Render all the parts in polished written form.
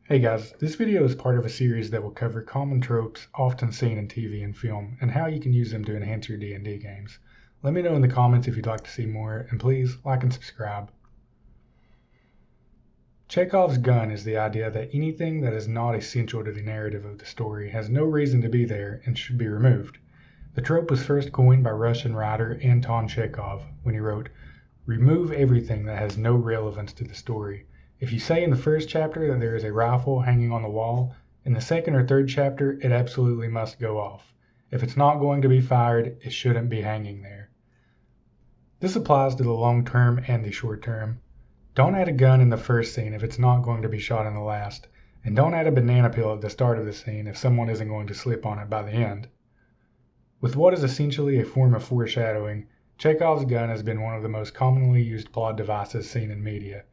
Hey guys, this video is part of a series that will cover common tropes often seen in TV and film and how you can use them to enhance your D&D games. Let me know in the comments if you'd like to see more, and please like and subscribe. Chekovs Gun is the idea that anything that is not essential to the narrative of the story has no reason to be there and should be removed. The trope was first coined by Russian writer Anton Chekhov when he wrote, "Remove everything that has no relevance to the story. If you say in the first chapter that there is a rifle hanging on the wall, in the second or third chapter it absolutely must go off. If it's not going to be fired, it shouldn't be hanging there." This applies to the long term and the short term. Don't add a gun in the first scene if it's not going to be shot in the last, and don't add a banana peel at the start of the scene if someone isn't going to slip on it by the end. With what is essentially a form of foreshadowing, Chekhov's gun has been one of the most commonly used plot devices seen in media.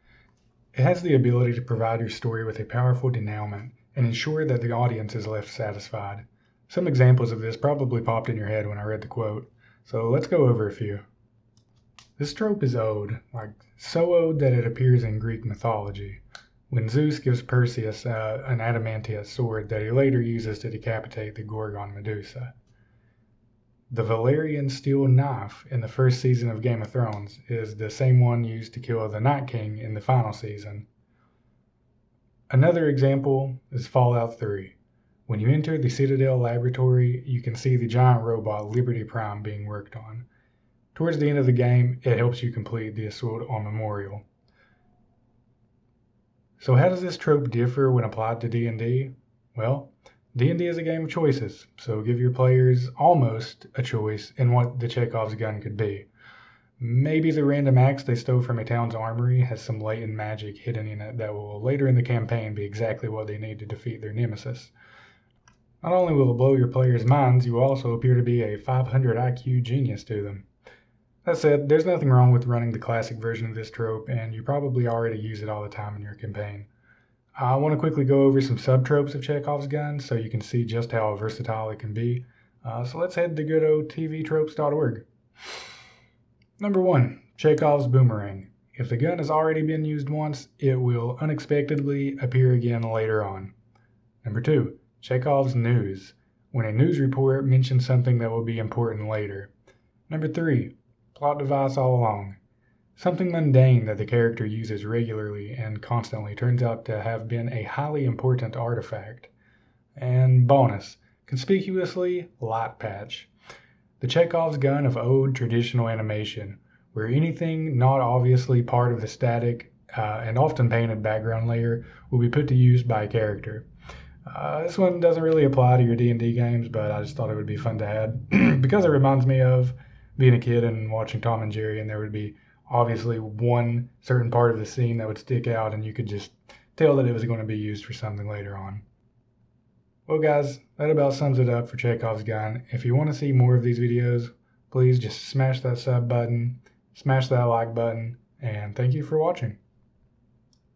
It has the ability to provide your story with a powerful denouement and ensure that the audience is left satisfied. Some examples of this probably popped in your head when I read the quote, so let's go over a few. This trope is old, so old that it appears in Greek mythology, when Zeus gives Perseus an adamantine sword that he later uses to decapitate the Gorgon Medusa. The Valerian steel knife in the first season of Game of Thrones is the same one used to kill the Night King in the final season. Another example is Fallout 3. When you enter the Citadel laboratory, you can see the giant robot Liberty Prime being worked on. Towards the end of the game, it helps you complete the assault on Memorial. So how does this trope differ when applied to D&D? Well, D&D is a game of choices, so give your players almost a choice in what the Chekhov's gun could be. Maybe the random axe they stole from a town's armory has some latent magic hidden in it that will later in the campaign be exactly what they need to defeat their nemesis. Not only will it blow your players' minds, you will also appear to be a 500 IQ genius to them. That said, there's nothing wrong with running the classic version of this trope, and you probably already use it all the time in your campaign. I want to quickly go over some sub-tropes of Chekhov's gun so you can see just how versatile it can be. So let's head to good old tvtropes.org. Number 1, Chekhov's boomerang. If the gun has already been used once, it will unexpectedly appear again later on. Number 2, Chekhov's news. When a news report mentions something that will be important later. Number 3, plot device all along. Something mundane that the character uses regularly and constantly turns out to have been a highly important artifact. And bonus, conspicuously, light patch. The Chekhov's gun of old traditional animation, where anything not obviously part of the static and often painted background layer will be put to use by a character. This one doesn't really apply to your D&D games, but I just thought it would be fun to add because it reminds me of being a kid and watching Tom and Jerry, and there would be obviously one certain part of the scene that would stick out and you could just tell that it was going to be used for something later on. Well guys, that about sums it up for Chekhov's gun. If you want to see more of these videos, please just smash that sub button, smash that like button, and thank you for watching.